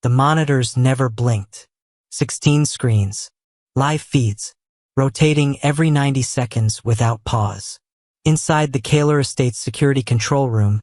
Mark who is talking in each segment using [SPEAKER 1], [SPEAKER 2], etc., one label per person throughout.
[SPEAKER 1] The monitors never blinked. 16 screens. Live feeds. Rotating every 90 seconds without pause. Inside the Kaler Estate's security control room,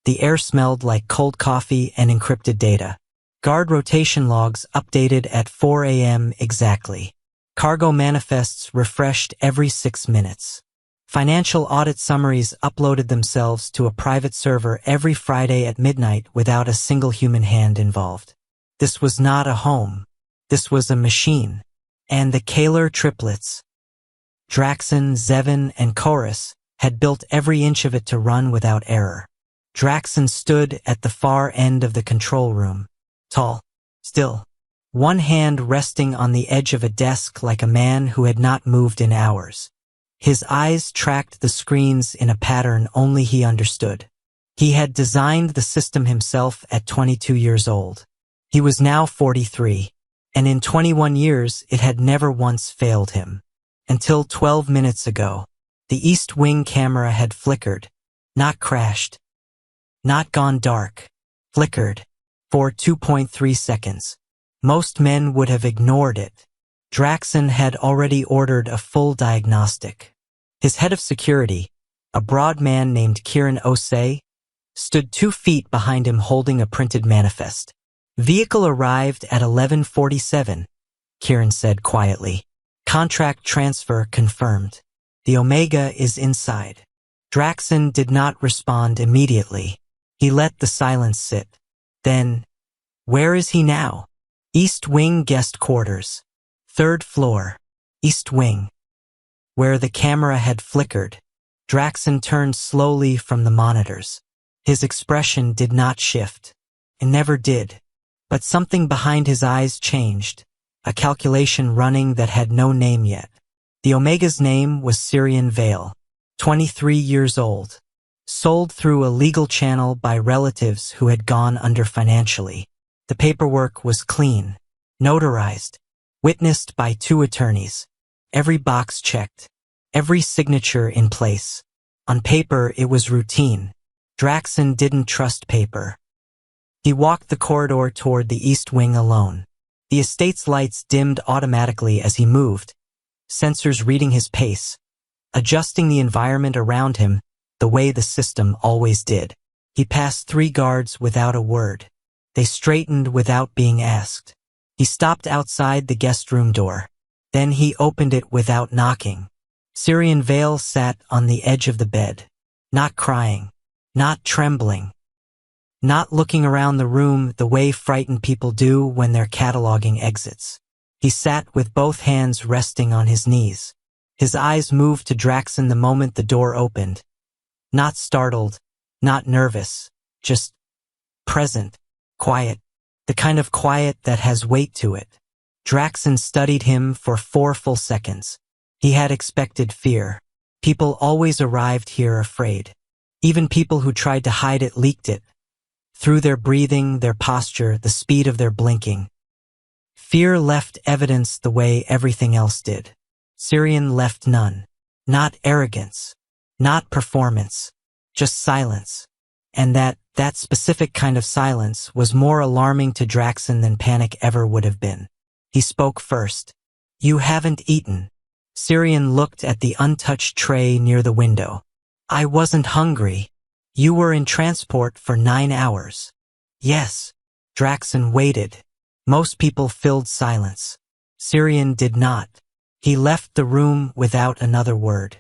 [SPEAKER 1] the air smelled like cold coffee and encrypted data. Guard rotation logs updated at 4 a.m. exactly. Cargo manifests refreshed every 6 minutes. Financial audit summaries uploaded themselves to a private server every Friday at midnight without a single human hand involved. This was not a home. This was a machine. And the Kaler triplets, Draxen, Zevin, and Chorus, had built every inch of it to run without error. Draxen stood at the far end of the control room, tall, still, one hand resting on the edge of a desk like a man who had not moved in hours. His eyes tracked the screens in a pattern only he understood. He had designed the system himself at 22 years old. He was now 43, and in 21 years it had never once failed him. Until 12 minutes ago, the East Wing camera had flickered, not crashed, not gone dark, flickered, for 2.3 seconds. Most men would have ignored it. Draxen had already ordered a full diagnostic. His head of security, a broad man named Kieran Osei, stood 2 feet behind him holding a printed manifest. Vehicle arrived at 11:47, Kieran said quietly. Contract transfer confirmed. The Omega is inside. Draxen did not respond immediately. He let the silence sit. Then, where is he now? East Wing guest quarters. 3rd floor. East Wing. Where the camera had flickered, Draxen turned slowly from the monitors. His expression did not shift. It never did. But something behind his eyes changed. A calculation running that had no name yet. The Omega's name was Syrian Vale, 23 years old. Sold through a legal channel by relatives who had gone under financially. The paperwork was clean, notarized, witnessed by 2 attorneys. Every box checked, every signature in place. On paper, it was routine. Draxen didn't trust paper. He walked the corridor toward the East Wing alone. The estate's lights dimmed automatically as he moved, sensors reading his pace, adjusting the environment around him the way the system always did. He passed 3 guards without a word. They straightened without being asked. He stopped outside the guest room door. Then he opened it without knocking. Syrian Vale sat on the edge of the bed, not crying, not trembling, not looking around the room the way frightened people do when they're cataloging exits. He sat with both hands resting on his knees. His eyes moved to Draxen the moment the door opened. Not startled, not nervous, just present, quiet, the kind of quiet that has weight to it. Draxen studied him for 4 full seconds. He had expected fear. People always arrived here afraid. Even people who tried to hide it leaked it. Through their breathing, their posture, the speed of their blinking. Fear left evidence the way everything else did. Syrian left none. Not arrogance. Not performance. Just silence. And that specific kind of silence was more alarming to Draxen than panic ever would have been. He spoke first. You haven't eaten. Syrian looked at the untouched tray near the window. I wasn't hungry. You were in transport for 9 hours. Yes. Draxen waited. Most people filled silence. Syrian did not. He left the room without another word.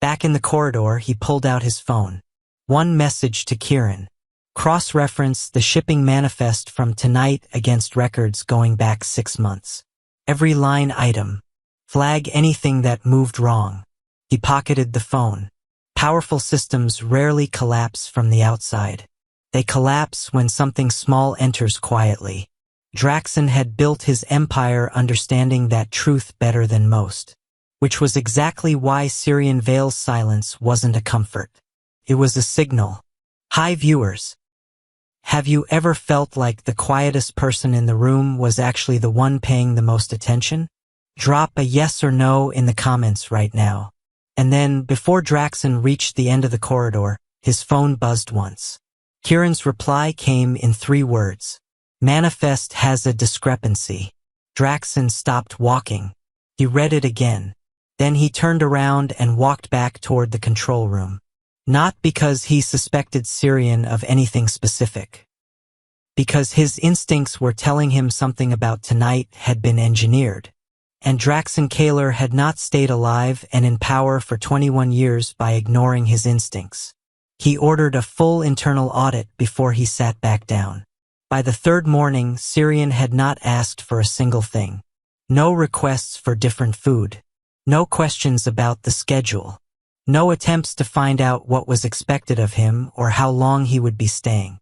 [SPEAKER 1] Back in the corridor, he pulled out his phone. One message to Kieran. Cross-reference the shipping manifest from tonight against records going back 6 months. Every line item. Flag anything that moved wrong. He pocketed the phone. Powerful systems rarely collapse from the outside. They collapse when something small enters quietly. Draxen had built his empire understanding that truth better than most. Which was exactly why Syrian Vale's silence wasn't a comfort. It was a signal. Hi viewers. Have you ever felt like the quietest person in the room was actually the one paying the most attention? Drop a yes or no in the comments right now. And then, before Draxen reached the end of the corridor, his phone buzzed once. Kieran's reply came in 3 words. Manifest has a discrepancy. Draxon stopped walking. He read it again. Then he turned around and walked back toward the control room. Not because he suspected Syrian of anything specific. Because his instincts were telling him something about tonight had been engineered. And Draxon Kaler had not stayed alive and in power for 21 years by ignoring his instincts. He ordered a full internal audit before he sat back down. By the third morning, Syrian had not asked for a single thing. No requests for different food. No questions about the schedule. No attempts to find out what was expected of him or how long he would be staying.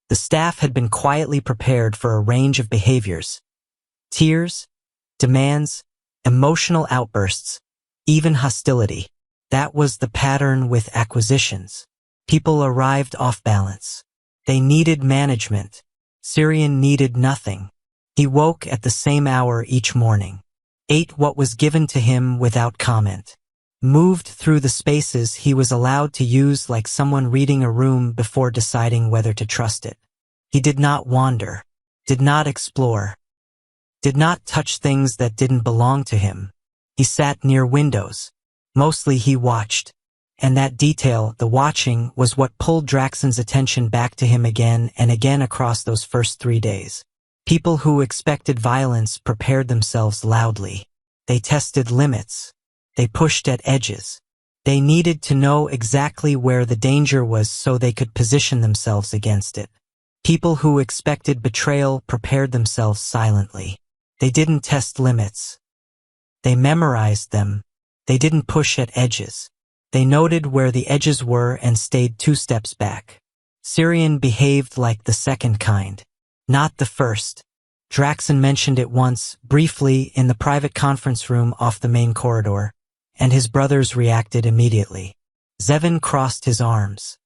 [SPEAKER 1] The staff had been quietly prepared for a range of behaviors. Tears, demands, emotional outbursts, even hostility. That was the pattern with acquisitions. People arrived off balance. They needed management. Syrian needed nothing. He woke at the same hour each morning. Ate what was given to him without comment. Moved through the spaces he was allowed to use like someone reading a room before deciding whether to trust it. He did not wander. Did not explore. Did not touch things that didn't belong to him. He sat near windows. Mostly he watched. And that detail, the watching, was what pulled Draxon's attention back to him again and again across those first 3 days. People who expected violence prepared themselves loudly. They tested limits. They pushed at edges. They needed to know exactly where the danger was so they could position themselves against it. People who expected betrayal prepared themselves silently. They didn't test limits. They memorized them. They didn't push at edges. They noted where the edges were and stayed 2 steps back. Syrian behaved like the second kind, not the first. Draxon mentioned it once, briefly, in the private conference room off the main corridor, and his brothers reacted immediately. Zevin crossed his arms.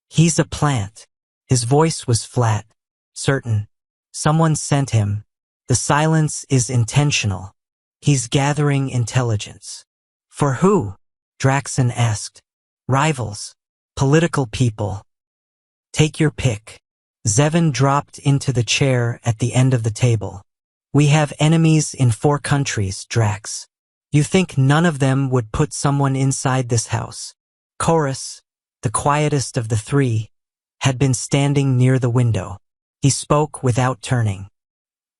[SPEAKER 1] He's a plant. His voice was flat, certain. Someone sent him. The silence is intentional. He's gathering intelligence. For who? Draxon asked. Rivals. Political people. Take your pick. Zevin dropped into the chair at the end of the table. We have enemies in 4 countries, Drax. You think none of them would put someone inside this house? Chorus, the quietest of the 3, had been standing near the window. He spoke without turning.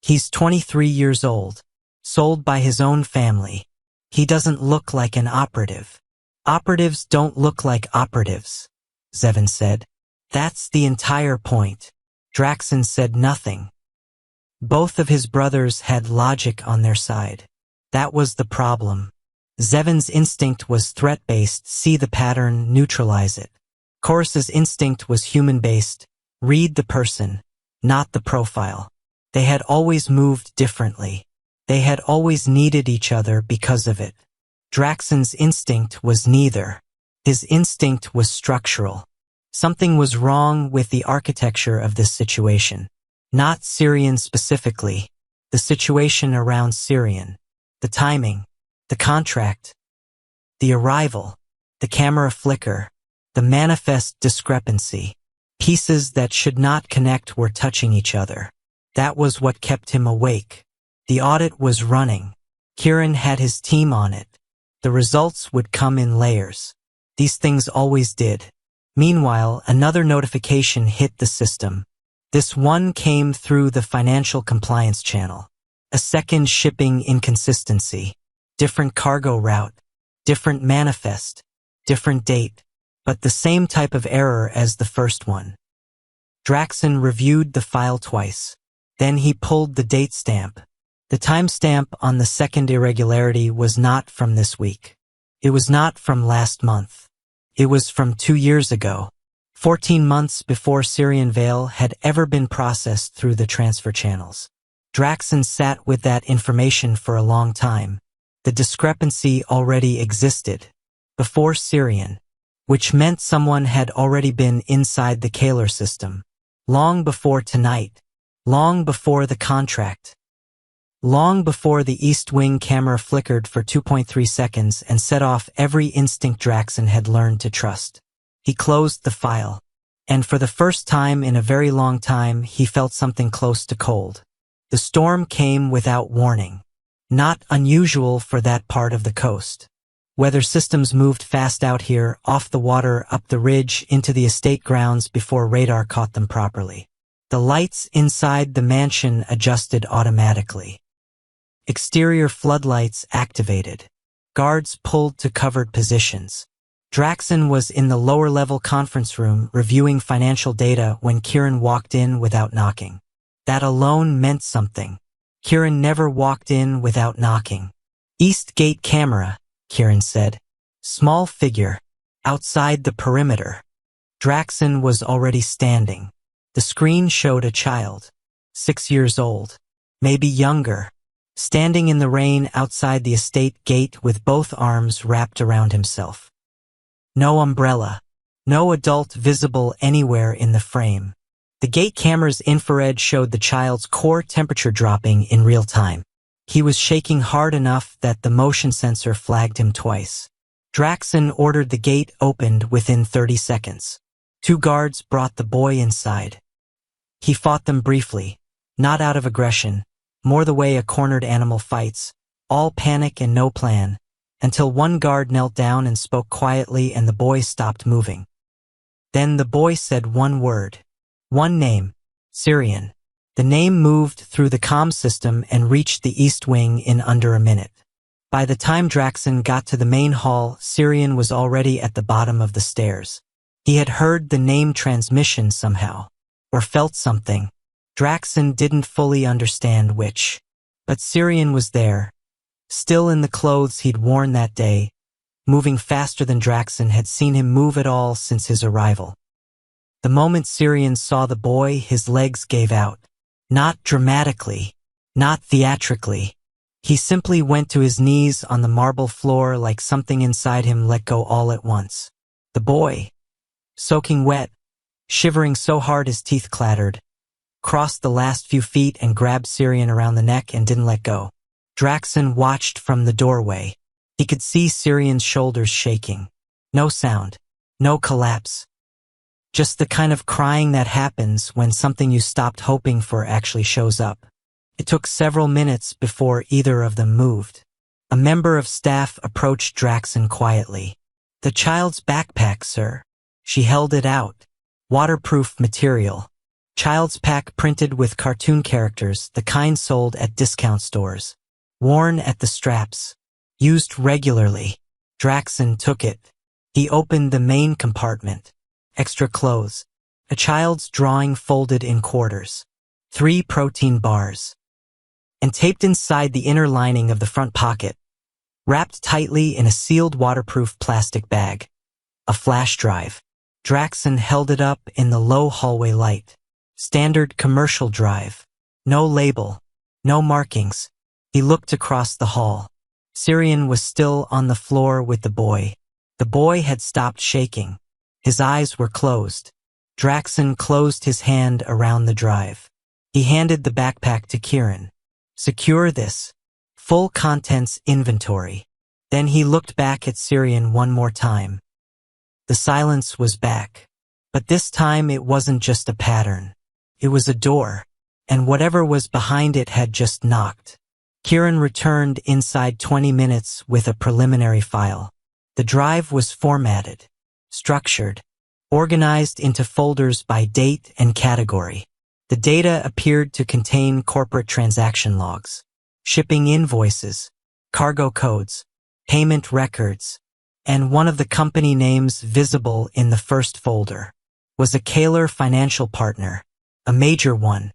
[SPEAKER 1] He's 23 years old, sold by his own family. He doesn't look like an operative. Operatives don't look like operatives, Zevin said. That's the entire point. Draxon said nothing. Both of his brothers had logic on their side. That was the problem. Zevin's instinct was threat-based, see the pattern, neutralize it. Chorus's instinct was human-based, read the person, not the profile. They had always moved differently. They had always needed each other because of it. Draxon's instinct was neither. His instinct was structural. Something was wrong with the architecture of this situation. Not Syrian specifically. The situation around Syrian. The timing. The contract. The arrival. The camera flicker. The manifest discrepancy. Pieces that should not connect were touching each other. That was what kept him awake. The audit was running. Kieran had his team on it. The results would come in layers. These things always did. Meanwhile, another notification hit the system. This one came through the financial compliance channel. A second shipping inconsistency. Different cargo route. Different manifest. Different date. But the same type of error as the first one. Draxon reviewed the file twice. Then he pulled the date stamp. The timestamp on the second irregularity was not from this week. It was not from last month. It was from 2 years ago, 14 months before Syrian Veil had ever been processed through the transfer channels. Draxon sat with that information for a long time. The discrepancy already existed, before Syrian, which meant someone had already been inside the Kaler system, long before tonight, long before the contract. Long before the East Wing camera flickered for 2.3 seconds and set off every instinct Draxon had learned to trust. He closed the file. And for the first time in a very long time, he felt something close to cold. The storm came without warning. Not unusual for that part of the coast. Weather systems moved fast out here, off the water, up the ridge, into the estate grounds before radar caught them properly. The lights inside the mansion adjusted automatically. Exterior floodlights activated. Guards pulled to covered positions. Draxon was in the lower-level conference room reviewing financial data when Kieran walked in without knocking. That alone meant something. Kieran never walked in without knocking. "East Gate camera," Kieran said. Small figure. Outside the perimeter. Draxon was already standing. The screen showed a child. 6 years old. Maybe younger. Standing in the rain outside the estate gate with both arms wrapped around himself. No umbrella. No adult visible anywhere in the frame. The gate camera's infrared showed the child's core temperature dropping in real time. He was shaking hard enough that the motion sensor flagged him twice. Draxon ordered the gate opened within 30 seconds. 2 guards brought the boy inside. He fought them briefly, not out of aggression, more the way a cornered animal fights, all panic and no plan, until one guard knelt down and spoke quietly and the boy stopped moving. Then the boy said one word. One name. Syrian. The name moved through the comm system and reached the east wing in under a minute. By the time Draxon got to the main hall, Syrian was already at the bottom of the stairs. He had heard the name transmission somehow, or felt something. Draxon didn't fully understand which. But Syrian was there, still in the clothes he'd worn that day, moving faster than Draxon had seen him move at all since his arrival. The moment Syrian saw the boy, his legs gave out. Not dramatically, not theatrically. He simply went to his knees on the marble floor like something inside him let go all at once. The boy, soaking wet, shivering so hard his teeth clattered, crossed the last few feet and grabbed Syrian around the neck and didn't let go. Draxon watched from the doorway. He could see Syrian's shoulders shaking. No sound. No collapse. Just the kind of crying that happens when something you stopped hoping for actually shows up. It took several minutes before either of them moved. A member of staff approached Draxon quietly. "The child's backpack, sir." She held it out. Waterproof material. Child's pack printed with cartoon characters, the kind sold at discount stores. Worn at the straps. Used regularly. Draxon took it. He opened the main compartment. Extra clothes. A child's drawing folded in quarters. 3 protein bars. And taped inside the inner lining of the front pocket. Wrapped tightly in a sealed waterproof plastic bag. A flash drive. Draxon held it up in the low hallway light. Standard commercial drive. No label. No markings. He looked across the hall. Syrian was still on the floor with the boy. The boy had stopped shaking. His eyes were closed. Draxon closed his hand around the drive. He handed the backpack to Kieran. "Secure this. Full contents inventory." Then he looked back at Syrian one more time. The silence was back. But this time it wasn't just a pattern. It was a door. And whatever was behind it had just knocked. Kieran returned inside 20 minutes with a preliminary file. The drive was formatted. Structured, organized into folders by date and category. The data appeared to contain corporate transaction logs, shipping invoices, cargo codes, payment records, and one of the company names visible in the first folder was a Kaler financial partner, a major one.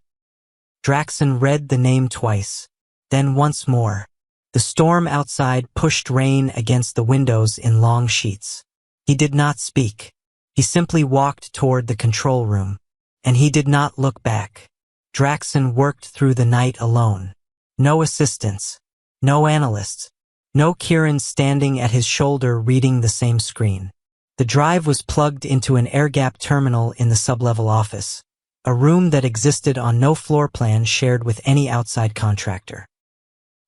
[SPEAKER 1] Draxon read the name twice, then once more. The storm outside pushed rain against the windows in long sheets. He did not speak. He simply walked toward the control room, and he did not look back. Draxon worked through the night alone. No assistants, no analysts, no Kieran standing at his shoulder reading the same screen. The drive was plugged into an air-gap terminal in the sublevel office, a room that existed on no floor plan shared with any outside contractor.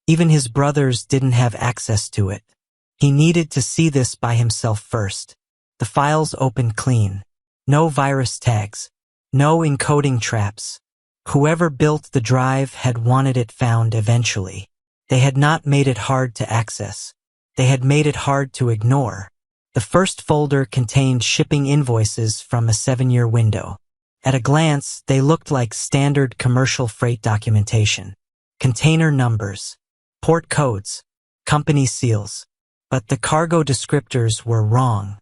[SPEAKER 1] Even his brothers didn't have access to it. He needed to see this by himself first. The files opened clean. No virus tags. No encoding traps. Whoever built the drive had wanted it found eventually. They had not made it hard to access. They had made it hard to ignore. The first folder contained shipping invoices from a 7-year window. At a glance, they looked like standard commercial freight documentation. Container numbers, port codes, company seals. But the cargo descriptors were wrong.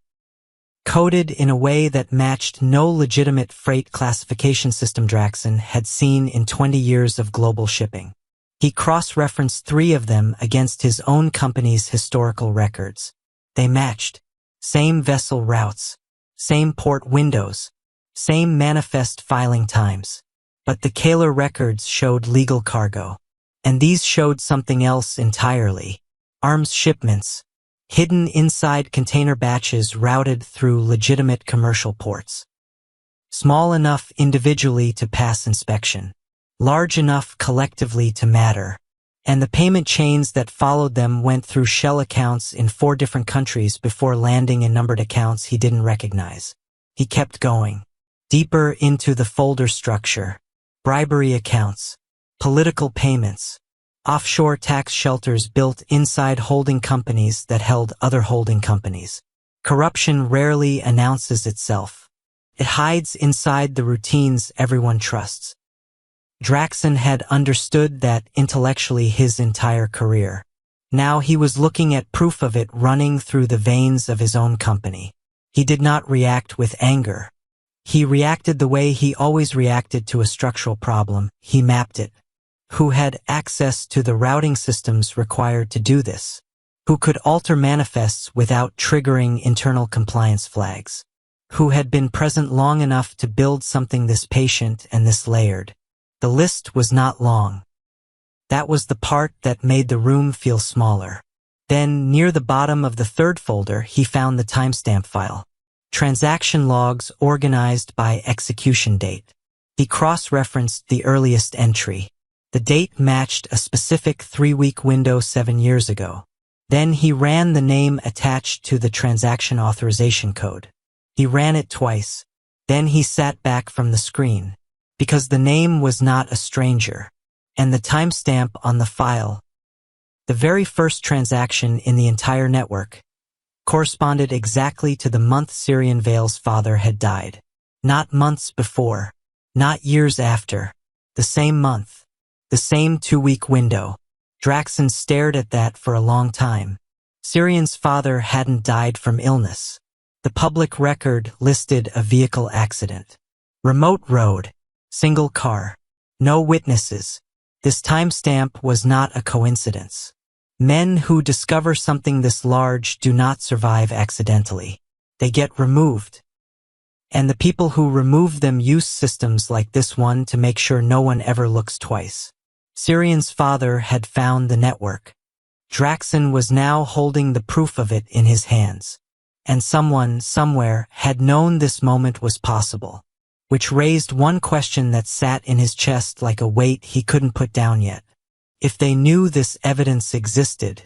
[SPEAKER 1] Coded in a way that matched no legitimate freight classification system Draxon had seen in 20 years of global shipping. He cross-referenced 3 of them against his own company's historical records. They matched. Same vessel routes, same port windows, same manifest filing times. But the Kaler records showed legal cargo. And these showed something else entirely. Arms shipments, hidden inside container batches routed through legitimate commercial ports. Small enough individually to pass inspection. Large enough collectively to matter. And the payment chains that followed them went through shell accounts in 4 different countries before landing in numbered accounts he didn't recognize. He kept going. Deeper into the folder structure. Bribery accounts. Political payments. Offshore tax shelters built inside holding companies that held other holding companies. Corruption rarely announces itself. It hides inside the routines everyone trusts. Draxon had understood that intellectually his entire career. Now he was looking at proof of it running through the veins of his own company. He did not react with anger. He reacted the way he always reacted to a structural problem. He mapped it. Who had access to the routing systems required to do this? Who could alter manifests without triggering internal compliance flags? Who had been present long enough to build something this patient and this layered? The list was not long. That was the part that made the room feel smaller. Then, near the bottom of the 3rd folder, he found the timestamp file. Transaction logs organized by execution date. He cross-referenced the earliest entry. The date matched a specific 3-week window 7 years ago. Then he ran the name attached to the transaction authorization code. He ran it twice. Then he sat back from the screen. Because the name was not a stranger. And the timestamp on the file, the very first transaction in the entire network, corresponded exactly to the month Syrian Vale's father had died. Not months before. Not years after. The same month. The same 2-week window. Draxon stared at that for a long time. Syrian's father hadn't died from illness. The public record listed a vehicle accident. Remote road. Single car. No witnesses. This timestamp was not a coincidence. Men who discover something this large do not survive accidentally. They get removed. And the people who remove them use systems like this one to make sure no one ever looks twice. Syrian's father had found the network. Draxon was now holding the proof of it in his hands. And someone, somewhere, had known this moment was possible. Which raised one question that sat in his chest like a weight he couldn't put down yet. If they knew this evidence existed,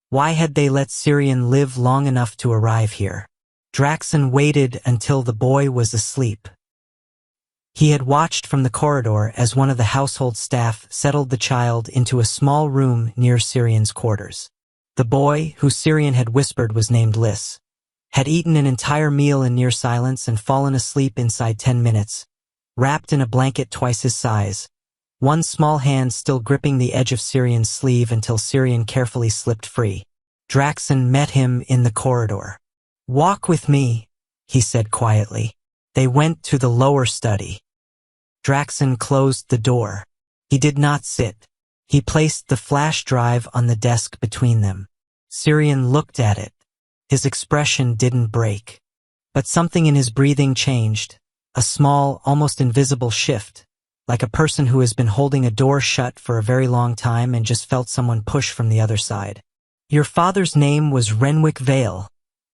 [SPEAKER 1] why had they let Syrian live long enough to arrive here? Draxon waited until the boy was asleep. He had watched from the corridor as one of the household staff settled the child into a small room near Syrian's quarters. The boy, who Syrian had whispered was named Lys, had eaten an entire meal in near silence and fallen asleep inside 10 minutes, wrapped in a blanket twice his size, one small hand still gripping the edge of Syrian's sleeve until Syrian carefully slipped free. Draxon met him in the corridor. "Walk with me," he said quietly. They went to the lower study. Draxon closed the door. He did not sit. He placed the flash drive on the desk between them. Syrian looked at it. His expression didn't break. But something in his breathing changed. A small, almost invisible shift. Like a person who has been holding a door shut for a very long time and just felt someone push from the other side. "Your father's name was Renwick Vale,"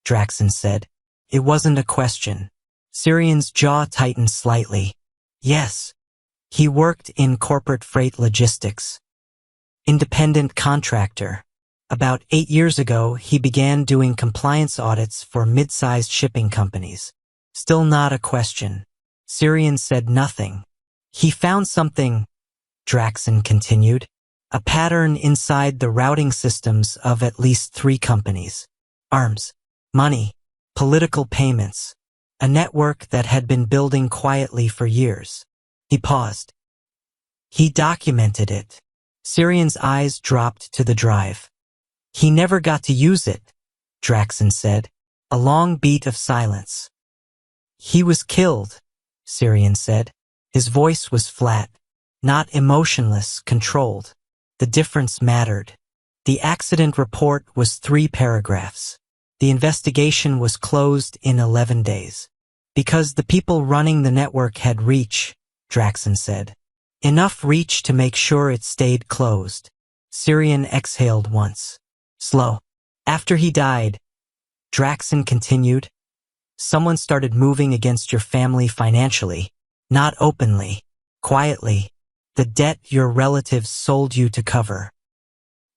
[SPEAKER 1] Draxon said. It wasn't a question. Syrian's jaw tightened slightly. "Yes." He worked in corporate freight logistics. Independent contractor. About 8 years ago, he began doing compliance audits for mid-sized shipping companies. Still not a question. Syrian said nothing. He found something, Draxon continued. A pattern inside the routing systems of at least 3 companies. Arms, money, political payments. A network that had been building quietly for years. He paused. He documented it. Syrian's eyes dropped to the drive. He never got to use it, Draxon said. A long beat of silence. He was killed, Syrian said. His voice was flat, not emotionless, controlled. The difference mattered. The accident report was 3 paragraphs. The investigation was closed in 11 days. Because the people running the network had reach, Draxon said. Enough reach to make sure it stayed closed. Syrian exhaled once. Slow. After he died, Draxon continued, someone started moving against your family financially. Not openly. Quietly. The debt your relatives sold you to cover.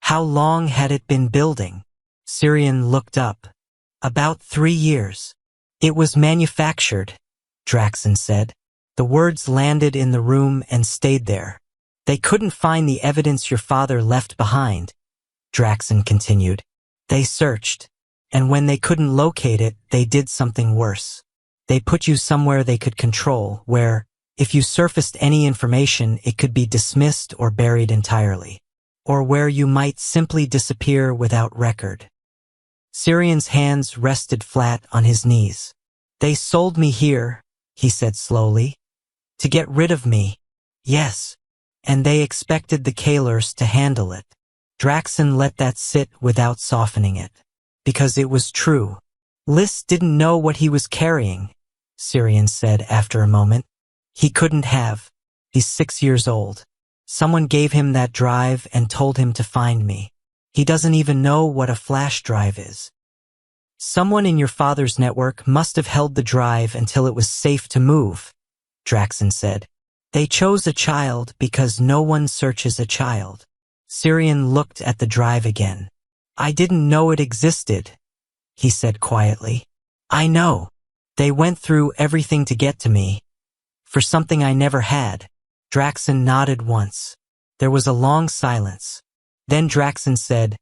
[SPEAKER 1] How long had it been building? Syrian looked up. About 3 years. It was manufactured, Draxon said. The words landed in the room and stayed there. They couldn't find the evidence your father left behind, Draxon continued. They searched, and when they couldn't locate it, they did something worse. They put you somewhere they could control, where, if you surfaced any information, it could be dismissed or buried entirely. Or where you might simply disappear without record. Syrian's hands rested flat on his knees. They sold me here, he said slowly. To get rid of me. Yes. And they expected the Kahlers to handle it. Draxon let that sit without softening it. Because it was true. Lys didn't know what he was carrying, Syrian said after a moment. He couldn't have. He's 6 years old. Someone gave him that drive and told him to find me. He doesn't even know what a flash drive is. Someone in your father's network must have held the drive until it was safe to move, Draxon said. They chose a child because no one searches a child. Syrian looked at the drive again. I didn't know it existed, he said quietly. I know. They went through everything to get to me. For something I never had. Draxon nodded once. There was a long silence. Then Draxon said,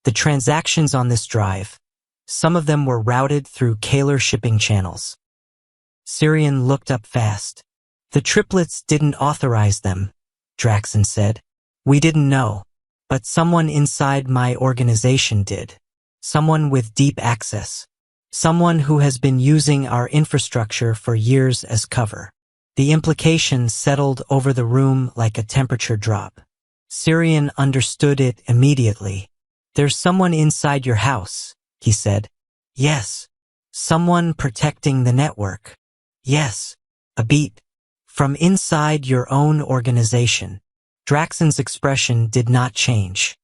[SPEAKER 1] the transactions on this drive, some of them were routed through Kahler shipping channels. Syrian looked up fast. The triplets didn't authorize them, Draxon said. We didn't know. But someone inside my organization did. Someone with deep access. Someone who has been using our infrastructure for years as cover. The implications settled over the room like a temperature drop. Syrian understood it immediately. There's someone inside your house, he said. Yes. Someone protecting the network. Yes. A beat. From inside your own organization. Draxon's expression did not change.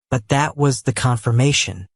[SPEAKER 1] But that was the confirmation.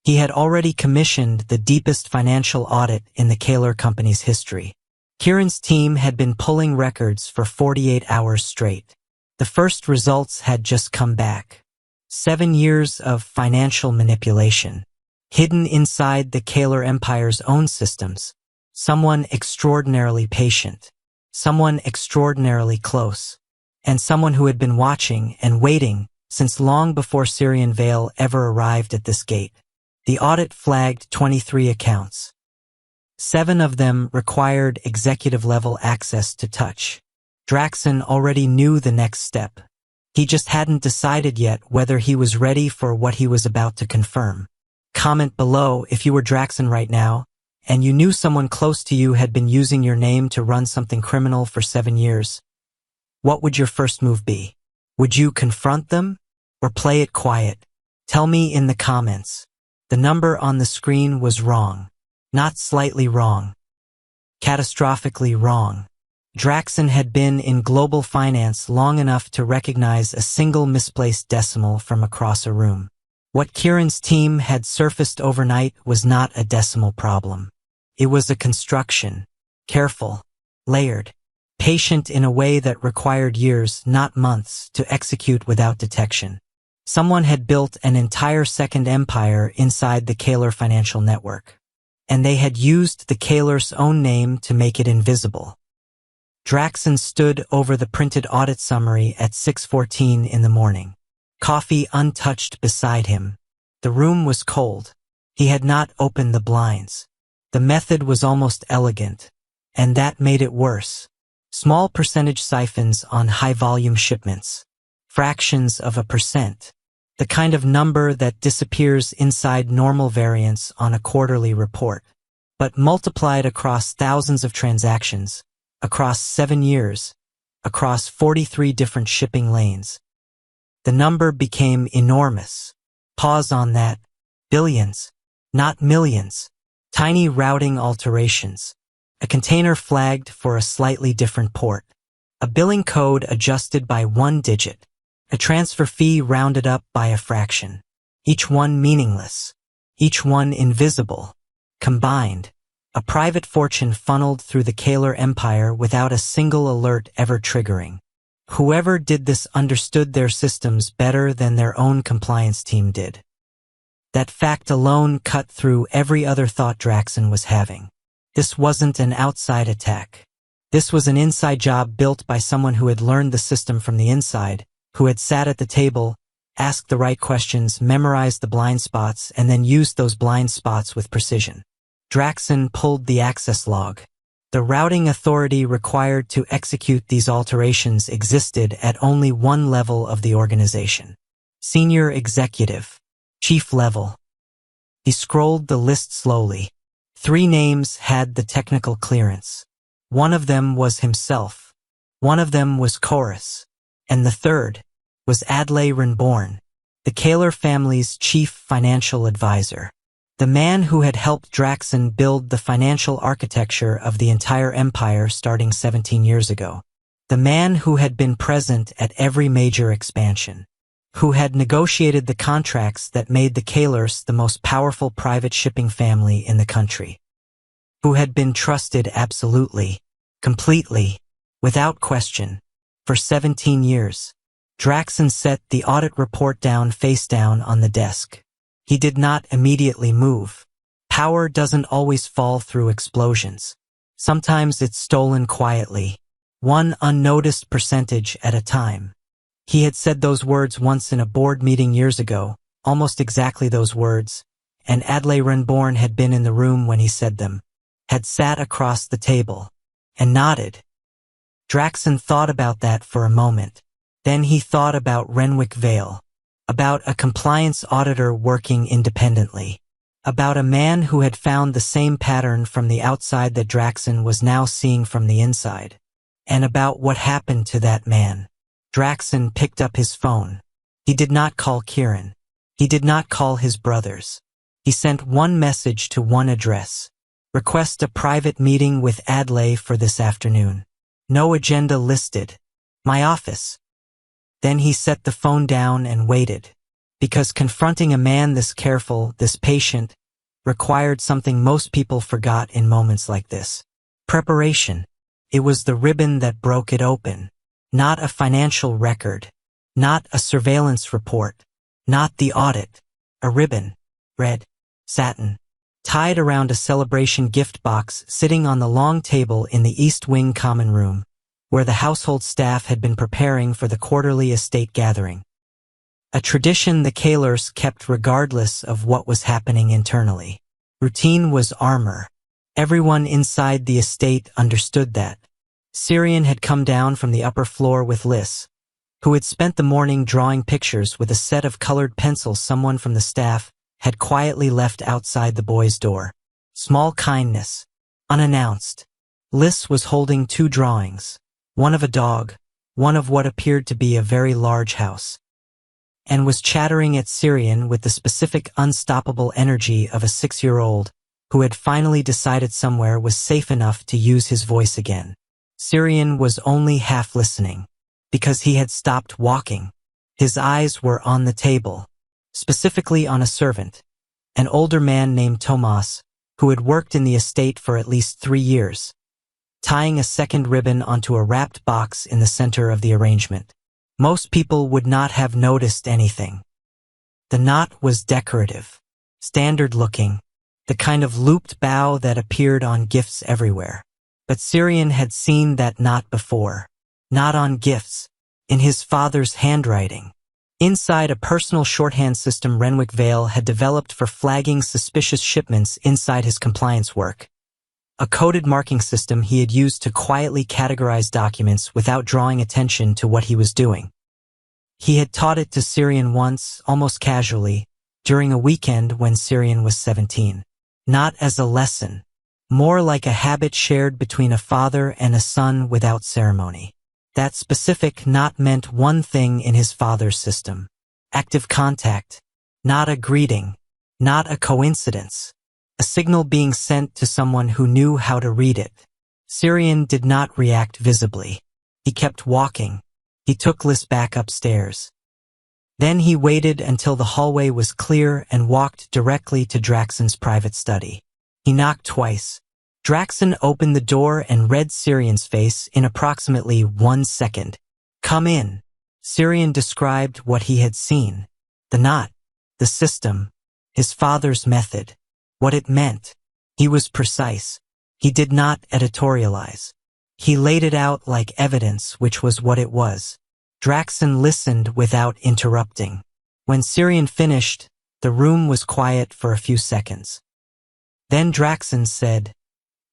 [SPEAKER 1] He had already commissioned the deepest financial audit in the Kahler company's history. Kieran's team had been pulling records for 48 hours straight. The first results had just come back. 7 years of financial manipulation. Hidden inside the Kahler Empire's own systems. Someone extraordinarily patient. Someone extraordinarily close. And someone who had been watching and waiting since long before Syrian Vale ever arrived at this gate. The audit flagged 23 accounts. 7 of them required executive-level access to touch. Draxon already knew the next step. He just hadn't decided yet whether he was ready for what he was about to confirm. Comment below if you were Draxon right now, and you knew someone close to you had been using your name to run something criminal for 7 years. What would your first move be? Would you confront them, or play it quiet? Tell me in the comments. The number on the screen was wrong. Not slightly wrong. Catastrophically wrong. Draxon had been in global finance long enough to recognize a single misplaced decimal from across a room. What Kieran's team had surfaced overnight was not a decimal problem. It was a construction. Careful. Layered. Patient in a way that required years, not months, to execute without detection. Someone had built an entire second empire inside the Kahler financial network. and they had used the Kaler's own name to make it invisible. Draxon stood over the printed audit summary at 6:14 in the morning. Coffee untouched beside him. The room was cold. He had not opened the blinds. The method was almost elegant, and that made it worse. Small percentage siphons on high-volume shipments. Fractions of a percent. The kind of number that disappears inside normal variance on a quarterly report, but multiplied across thousands of transactions, across 7 years, across 43 different shipping lanes. The number became enormous. Pause on that. Billions, not millions. Tiny routing alterations. A container flagged for a slightly different port. A billing code adjusted by 1 digit. A transfer fee rounded up by a fraction. Each one meaningless. Each one invisible. Combined, a private fortune funneled through the Kaler empire without a single alert ever triggering. Whoever did this understood their systems better than their own compliance team did. That fact alone cut through every other thought Draxon was having. This wasn't an outside attack. This was an inside job built by someone who had learned the system from the inside, who had sat at the table, asked the right questions, memorized the blind spots, and then used those blind spots with precision. Draxon pulled the access log. The routing authority required to execute these alterations existed at only one level of the organization. Senior executive. Chief level. He scrolled the list slowly. 3 names had the technical clearance. One of them was himself. One of them was Chorus. And the third was Adlai Renborn, the Kaler family's chief financial advisor. The man who had helped Draxon build the financial architecture of the entire empire starting 17 years ago. The man who had been present at every major expansion. Who had negotiated the contracts that made the Kalers the most powerful private shipping family in the country. Who had been trusted absolutely, completely, without question, for 17 years. Draxon set the audit report down face down on the desk. He did not immediately move. Power doesn't always fall through explosions. Sometimes it's stolen quietly, one unnoticed percentage at a time. He had said those words once in a board meeting years ago, almost exactly those words, and Adlai Renborn had been in the room when he said them, had sat across the table, and nodded. Draxon thought about that for a moment. Then he thought about Renwick Vale, about a compliance auditor working independently, about a man who had found the same pattern from the outside that Draxon was now seeing from the inside, and about what happened to that man. Draxon picked up his phone. He did not call Kieran. He did not call his brothers. He sent one message to one address. Request a private meeting with Adlai for this afternoon. No agenda listed. My office. Then he set the phone down and waited, because confronting a man this careful, this patient, required something most people forgot in moments like this. Preparation. It was the ribbon that broke it open. Not a financial record. Not a surveillance report. Not the audit. A ribbon. Red. Satin. Tied around a celebration gift box sitting on the long table in the East Wing common room, where the household staff had been preparing for the quarterly estate gathering. A tradition the Kalers kept regardless of what was happening internally. Routine was armor. Everyone inside the estate understood that. Syrian had come down from the upper floor with Liz, who had spent the morning drawing pictures with a set of colored pencils someone from the staff had quietly left outside the boys' door. Small kindness. Unannounced. Liz was holding 2 drawings, one of a dog, one of what appeared to be a very large house, and was chattering at Syrian with the specific unstoppable energy of a 6-year-old who had finally decided somewhere was safe enough to use his voice again. Syrian was only half listening, because he had stopped walking. His eyes were on the table, specifically on a servant, an older man named Tomas, who had worked in the estate for at least 3 years, tying a second ribbon onto a wrapped box in the center of the arrangement. Most people would not have noticed anything. The knot was decorative, standard-looking, the kind of looped bow that appeared on gifts everywhere. But Syrian had seen that not before. Not on gifts. In his father's handwriting. Inside a personal shorthand system Renwick Vale had developed for flagging suspicious shipments inside his compliance work. A coded marking system he had used to quietly categorize documents without drawing attention to what he was doing. He had taught it to Syrian once, almost casually, during a weekend when Syrian was 17. Not as a lesson. More like a habit shared between a father and a son without ceremony. That specific not meant one thing in his father's system. Active contact. Not a greeting. Not a coincidence. A signal being sent to someone who knew how to read it. Syrian did not react visibly. He kept walking. He took Liz back upstairs. Then he waited until the hallway was clear and walked directly to Draxon's private study. He knocked twice. Draxon opened the door and read Syrian's face in approximately 1 second. "Come in." Syrian described what he had seen. The knot. The system. His father's method. What it meant. He was precise. He did not editorialize. He laid it out like evidence, which was what it was. Draxon listened without interrupting. When Syrian finished, the room was quiet for a few seconds. Then Draxon said,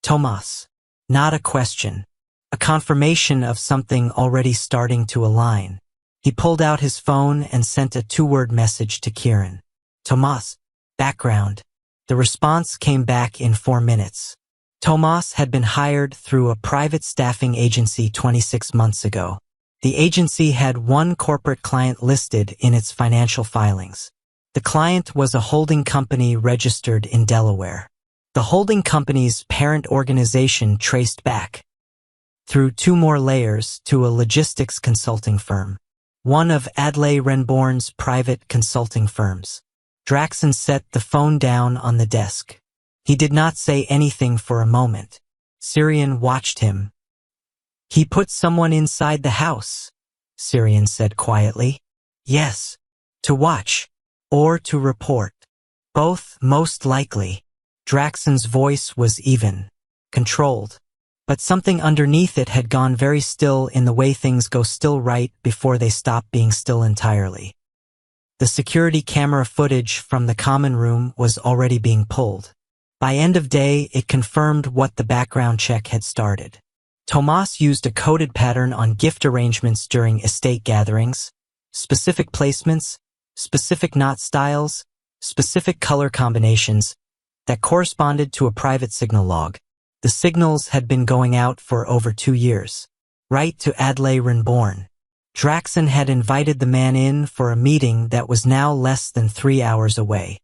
[SPEAKER 1] "Tomas." Not a question. A confirmation of something already starting to align. He pulled out his phone and sent a 2-word message to Kieran. "Tomas. Background." The response came back in 4 minutes. Tomas had been hired through a private staffing agency 26 months ago. The agency had one corporate client listed in its financial filings. The client was a holding company registered in Delaware. The holding company's parent organization traced back through 2 more layers to a logistics consulting firm, one of Adlai Renborn's private consulting firms. Draxon set the phone down on the desk. He did not say anything for a moment. Syrian watched him. "He put someone inside the house," Syrian said quietly. "Yes. To watch. Or to report. Both, most likely." Draxon's voice was even, controlled. But something underneath it had gone very still in the way things go still right before they stop being still entirely. The security camera footage from the common room was already being pulled. By end of day, it confirmed what the background check had started. Tomas used a coded pattern on gift arrangements during estate gatherings, specific placements, specific knot styles, specific color combinations that corresponded to a private signal log. The signals had been going out for over 2 years. Right to Adlai Renborn. Draxon had invited the man in for a meeting that was now less than 3 hours away.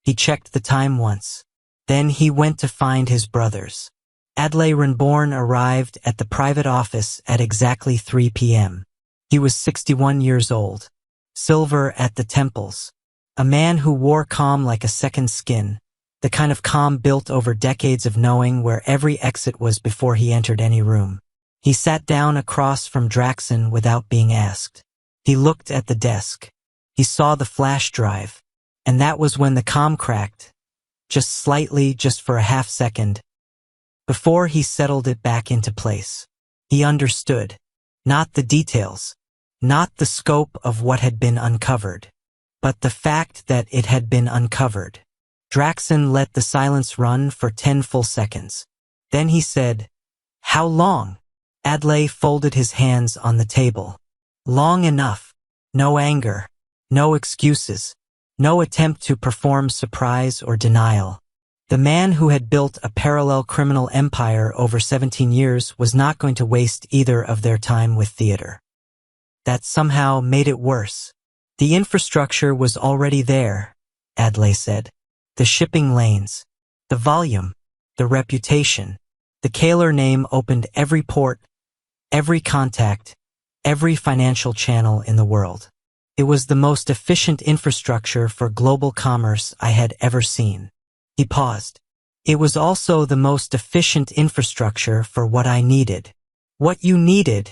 [SPEAKER 1] He checked the time once. Then he went to find his brothers. Adlai Renborn arrived at the private office at exactly 3 p.m. He was 61 years old. Silver at the temples. A man who wore calm like a second skin. The kind of calm built over decades of knowing where every exit was before he entered any room. He sat down across from Draxon without being asked. He looked at the desk. He saw the flash drive. And that was when the comm cracked. Just slightly, just for a half second. Before he settled it back into place. He understood. Not the details. Not the scope of what had been uncovered. But the fact that it had been uncovered. Draxon let the silence run for 10 full seconds. Then he said, "How long?" Adlai folded his hands on the table. "Long enough. No anger. No excuses. No attempt to perform surprise or denial." The man who had built a parallel criminal empire over 17 years was not going to waste either of their time with theater. That somehow made it worse. The infrastructure was already there, Adlai said. The shipping lanes, the volume, the reputation. The Kaler name opened every port, every contact, every financial channel in the world. It was the most efficient infrastructure for global commerce I had ever seen. He paused. It was also the most efficient infrastructure for what I needed. What you needed,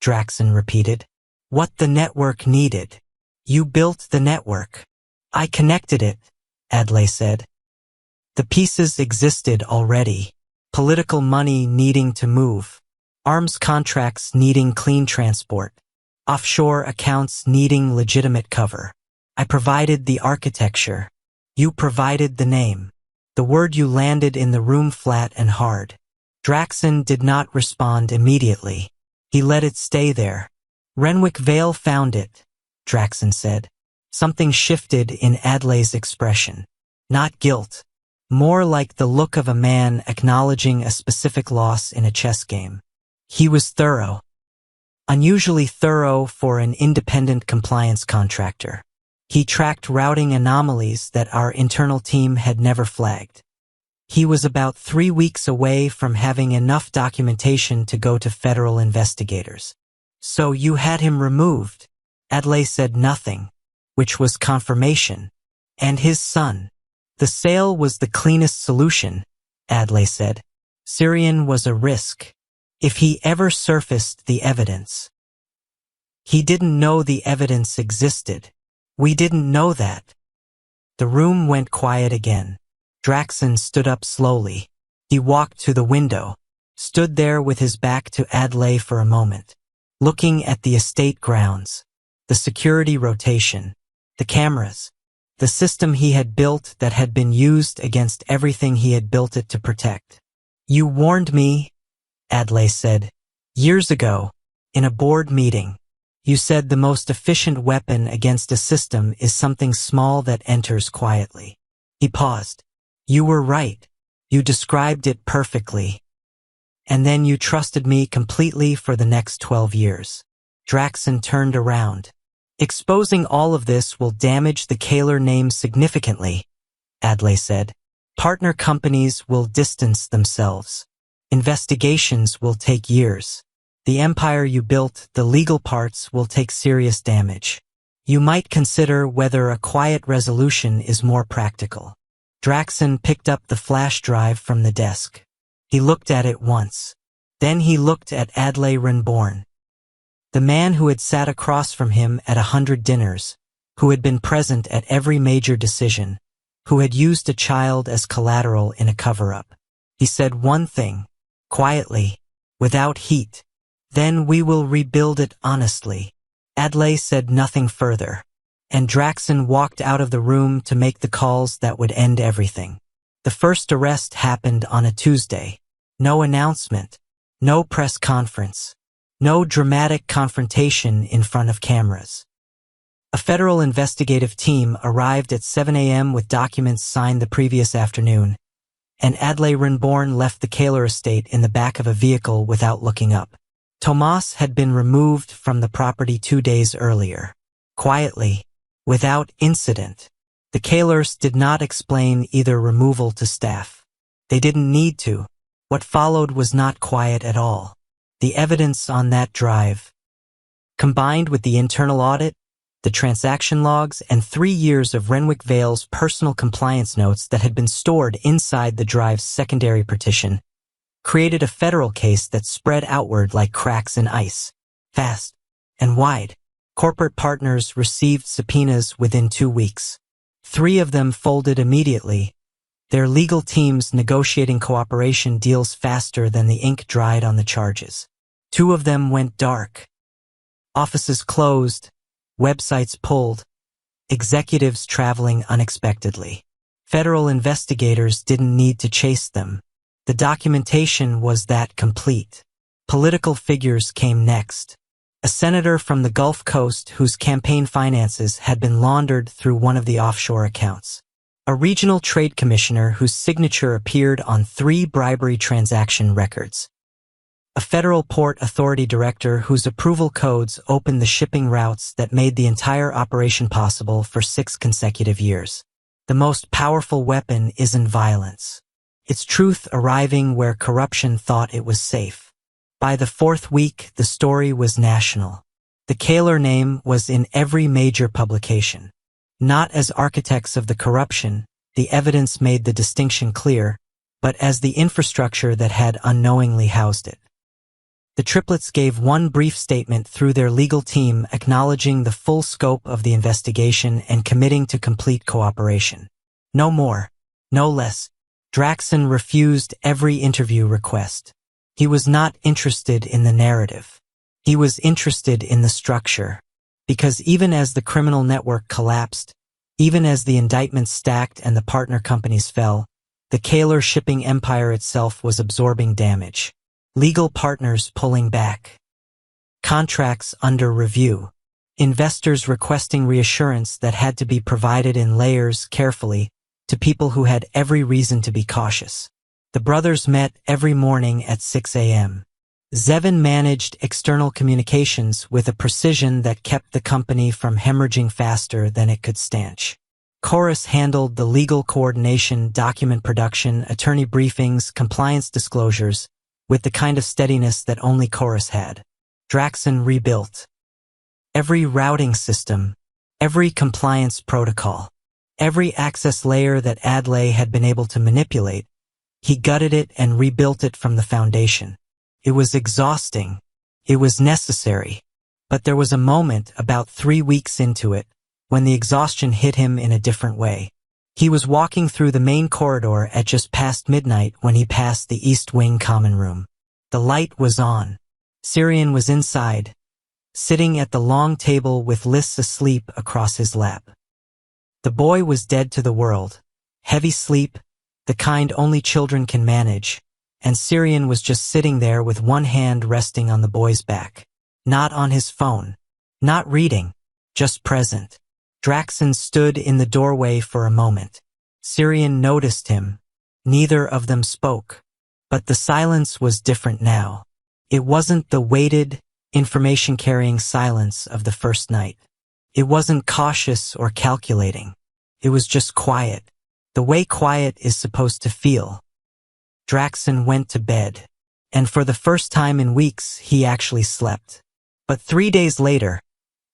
[SPEAKER 1] Draxon repeated. What the network needed. You built the network. I connected it, Adlai said. The pieces existed already. Political money needing to move. Arms contracts needing clean transport. Offshore accounts needing legitimate cover. I provided the architecture. You provided the name. The word you landed in the room flat and hard. Draxon did not respond immediately. He let it stay there. Renwick Vale found it, Draxon said. Something shifted in Adley's expression. Not guilt. More like the look of a man acknowledging a specific loss in a chess game. He was thorough. Unusually thorough for an independent compliance contractor. He tracked routing anomalies that our internal team had never flagged. He was about 3 weeks away from having enough documentation to go to federal investigators. So you had him removed. Adley said nothing, which was confirmation. And his son. The sale was the cleanest solution, Adley said. Syrian was a risk. If he ever surfaced the evidence. He didn't know the evidence existed. We didn't know that. The room went quiet again. Draxon stood up slowly. He walked to the window, stood there with his back to Adley for a moment, looking at the estate grounds, the security rotation, the cameras, the system he had built that had been used against everything he had built it to protect. You warned me, Adley said, years ago, in a board meeting. You said the most efficient weapon against a system is something small that enters quietly. He paused. You were right. You described it perfectly. And then you trusted me completely for the next 12 years. Draxon turned around. Exposing all of this will damage the Kaler name significantly, Adley said. Partner companies will distance themselves. Investigations will take years. The empire you built, the legal parts, will take serious damage. You might consider whether a quiet resolution is more practical. Draxon picked up the flash drive from the desk. He looked at it once. Then he looked at Adley Renborn. The man who had sat across from him at 100 dinners, who had been present at every major decision, who had used a child as collateral in a cover-up. He said one thing, quietly, without heat. Then we will rebuild it honestly. Adley said nothing further, and Draxon walked out of the room to make the calls that would end everything. The first arrest happened on a Tuesday. No announcement, no press conference, no dramatic confrontation in front of cameras. A federal investigative team arrived at 7 a.m. with documents signed the previous afternoon, and Adley Renborn left the Kaler estate in the back of a vehicle without looking up. Tomas had been removed from the property 2 days earlier. Quietly, without incident. The Kalers did not explain either removal to staff. They didn't need to. What followed was not quiet at all. The evidence on that drive, combined with the internal audit, the transaction logs, and 3 years of Renwick Vale's personal compliance notes that had been stored inside the drive's secondary partition, created a federal case that spread outward like cracks in ice, fast and wide. Corporate partners received subpoenas within 2 weeks. 3 of them folded immediately, their legal teams negotiating cooperation deals faster than the ink dried on the charges. 2 of them went dark. Offices closed, websites pulled, executives traveling unexpectedly. Federal investigators didn't need to chase them. The documentation was that complete. Political figures came next. A senator from the Gulf Coast whose campaign finances had been laundered through one of the offshore accounts. A regional trade commissioner whose signature appeared on 3 bribery transaction records. A federal port authority director whose approval codes opened the shipping routes that made the entire operation possible for 6 consecutive years. The most powerful weapon isn't violence. It's truth arriving where corruption thought it was safe. By the 4th week, the story was national. The Kaler name was in every major publication. Not as architects of the corruption, the evidence made the distinction clear, but as the infrastructure that had unknowingly housed it. The triplets gave one brief statement through their legal team acknowledging the full scope of the investigation and committing to complete cooperation. No more, no less. Draxon refused every interview request. He was not interested in the narrative. He was interested in the structure. Because even as the criminal network collapsed, even as the indictments stacked and the partner companies fell, the Kaler shipping empire itself was absorbing damage. Legal partners pulling back. Contracts under review. Investors requesting reassurance that had to be provided in layers carefully to people who had every reason to be cautious. The brothers met every morning at 6 a.m. Zevin managed external communications with a precision that kept the company from hemorrhaging faster than it could stanch. Chorus handled the legal coordination, document production, attorney briefings, compliance disclosures, with the kind of steadiness that only Chorus had. Draxon rebuilt every routing system, every compliance protocol, every access layer that Adlai had been able to manipulate. He gutted it and rebuilt it from the foundation. It was exhausting. It was necessary. But there was a moment about 3 weeks into it when the exhaustion hit him in a different way. He was walking through the main corridor at just past midnight when he passed the East Wing common room. The light was on. Syrian was inside, sitting at the long table with Liz asleep across his lap. The boy was dead to the world. Heavy sleep, the kind only children can manage, and Syrian was just sitting there with one hand resting on the boy's back. Not on his phone. Not reading. Just present. Draxon stood in the doorway for a moment. Syrian noticed him. Neither of them spoke. But the silence was different now. It wasn't the weighted, information-carrying silence of the first night. It wasn't cautious or calculating. It was just quiet. The way quiet is supposed to feel. Draxon went to bed. And for the first time in weeks, he actually slept. But 3 days later,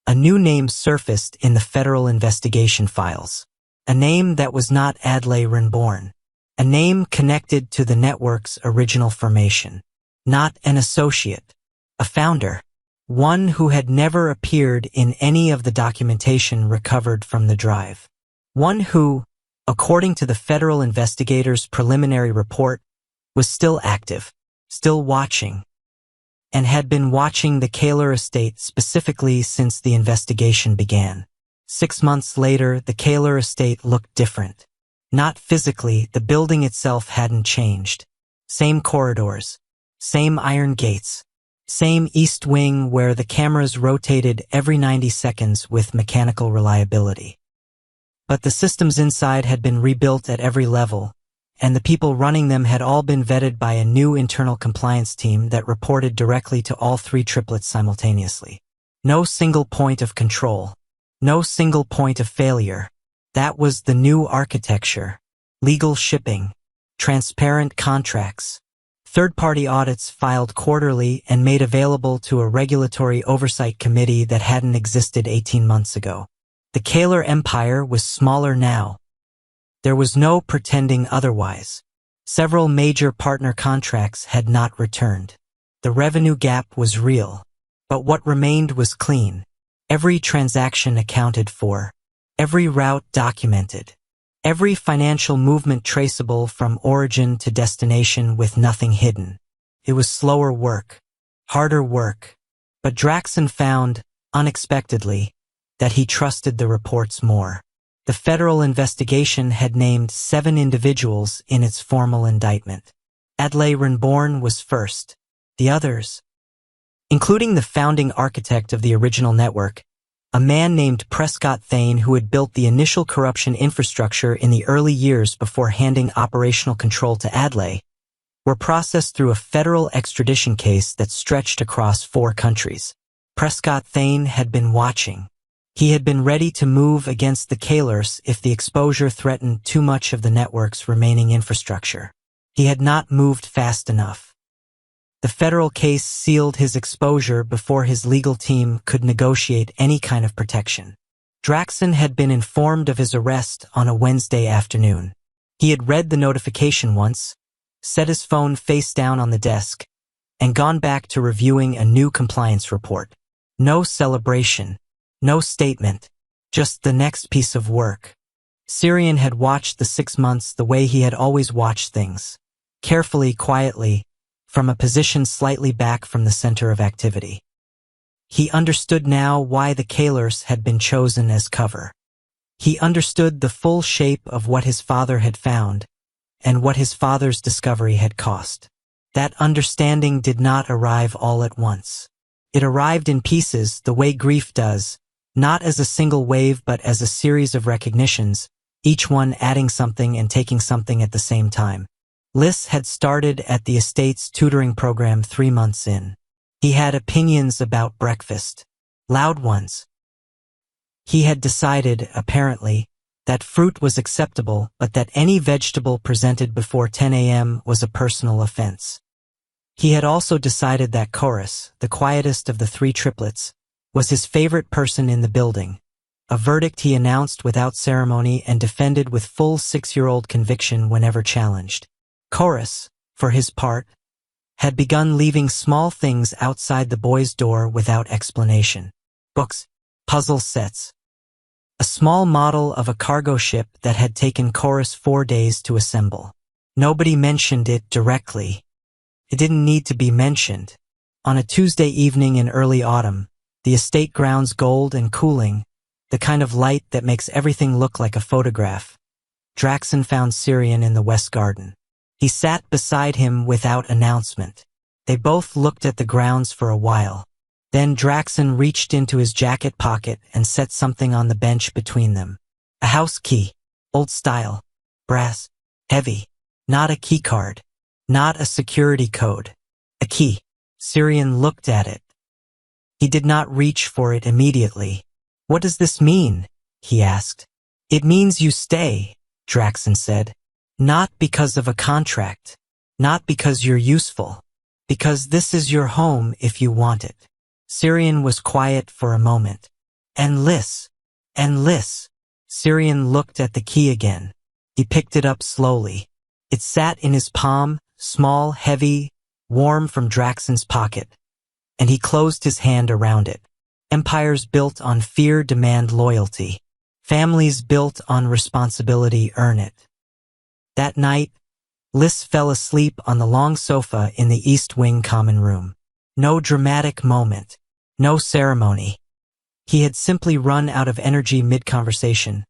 [SPEAKER 1] a new name surfaced in the federal investigation files. A name that was not Adlai Renborn. A name connected to the network's original formation. Not an associate. A founder. One who had never appeared in any of the documentation recovered from the drive. One who, according to the federal investigators' preliminary report, was still active, still watching, and had been watching the Kaler estate specifically since the investigation began. 6 months later, the Kaler estate looked different. Not physically, the building itself hadn't changed. Same corridors, same iron gates, same east wing where the cameras rotated every 90 seconds with mechanical reliability. But the systems inside had been rebuilt at every level, and the people running them had all been vetted by a new internal compliance team that reported directly to all 3 triplets simultaneously. No single point of control. No single point of failure. That was the new architecture. Legal shipping. Transparent contracts. Third-party audits filed quarterly and made available to a regulatory oversight committee that hadn't existed 18 months ago. The Kaler empire was smaller now. There was no pretending otherwise. Several major partner contracts had not returned. The revenue gap was real. But what remained was clean. Every transaction accounted for. Every route documented. Every financial movement traceable from origin to destination with nothing hidden. It was slower work. Harder work. But Draxon found, unexpectedly, that he trusted the reports more. The federal investigation had named 7 individuals in its formal indictment. Adlai Renborn was first. The others, including the founding architect of the original network, a man named Prescott Thane who had built the initial corruption infrastructure in the early years before handing operational control to Adlai, were processed through a federal extradition case that stretched across 4 countries. Prescott Thane had been watching. He had been ready to move against the Kalers if the exposure threatened too much of the network's remaining infrastructure. He had not moved fast enough. The federal case sealed his exposure before his legal team could negotiate any kind of protection. Draxon had been informed of his arrest on a Wednesday afternoon. He had read the notification once, set his phone face down on the desk, and gone back to reviewing a new compliance report. No celebration. No statement, just the next piece of work. Syrian had watched the 6 months the way he had always watched things. Carefully, quietly, from a position slightly back from the center of activity. He understood now why the Kahlers had been chosen as cover. He understood the full shape of what his father had found, and what his father's discovery had cost. That understanding did not arrive all at once. It arrived in pieces, the way grief does, not as a single wave but as a series of recognitions, each one adding something and taking something at the same time. Liss had started at the estate's tutoring program 3 months in. He had opinions about breakfast. Loud ones. He had decided, apparently, that fruit was acceptable, but that any vegetable presented before 10 a.m. was a personal offense. He had also decided that Chorus, the quietest of the 3 triplets, was his favorite person in the building, a verdict he announced without ceremony and defended with full 6-year-old conviction whenever challenged. Chorus, for his part, had begun leaving small things outside the boy's door without explanation. Books, puzzle sets. A small model of a cargo ship that had taken Chorus 4 days to assemble. Nobody mentioned it directly. It didn't need to be mentioned. On a Tuesday evening in early autumn, the estate grounds gold and cooling, the kind of light that makes everything look like a photograph, Draxon found Syrian in the West Garden. He sat beside him without announcement. They both looked at the grounds for a while. Then Draxon reached into his jacket pocket and set something on the bench between them. A house key. Old style. Brass. Heavy. Not a key card. Not a security code. A key. Syrian looked at it. He did not reach for it immediately. What does this mean? He asked. It means you stay, Draxon said. Not because of a contract. Not because you're useful. Because this is your home if you want it. Syrian was quiet for a moment. And Liss. Syrian looked at the key again. He picked it up slowly. It sat in his palm, small, heavy, warm from Draxon's pocket. And he closed his hand around it. Empires built on fear demand loyalty. Families built on responsibility earn it. That night, Liss fell asleep on the long sofa in the East Wing common room. No dramatic moment. No ceremony. He had simply run out of energy mid-conversation,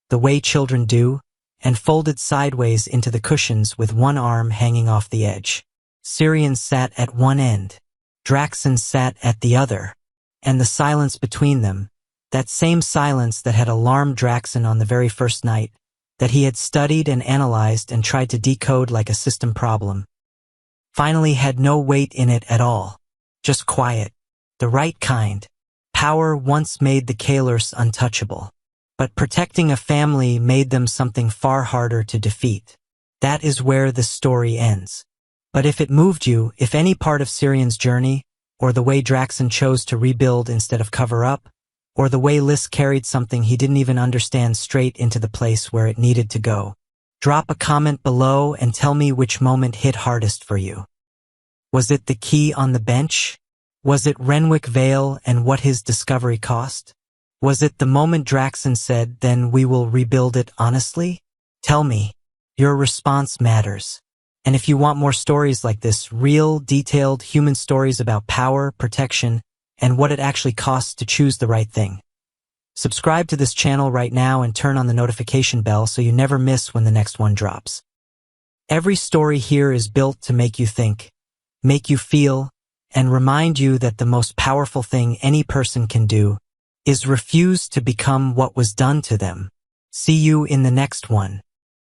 [SPEAKER 1] the way children do, and folded sideways into the cushions with one arm hanging off the edge. Syrian sat at one end. Draxon sat at the other. And the silence between them, that same silence that had alarmed Draxon on the very first night, that he had studied and analyzed and tried to decode like a system problem, finally had no weight in it at all. Just quiet. The right kind. Power once made the Kahlers untouchable. But protecting a family made them something far harder to defeat. That is where the story ends. But if it moved you, if any part of Syrian's journey, or the way Draxon chose to rebuild instead of cover up, or the way Liss carried something he didn't even understand straight into the place where it needed to go, drop a comment below and tell me which moment hit hardest for you. Was it the key on the bench? Was it Renwick Vale and what his discovery cost? Was it the moment Draxon said, then we will rebuild it honestly? Tell me. Your response matters. And if you want more stories like this, real, detailed human stories about power, protection, and what it actually costs to choose the right thing, subscribe to this channel right now and turn on the notification bell so you never miss when the next one drops. Every story here is built to make you think, make you feel, and remind you that the most powerful thing any person can do is refuse to become what was done to them. See you in the next one.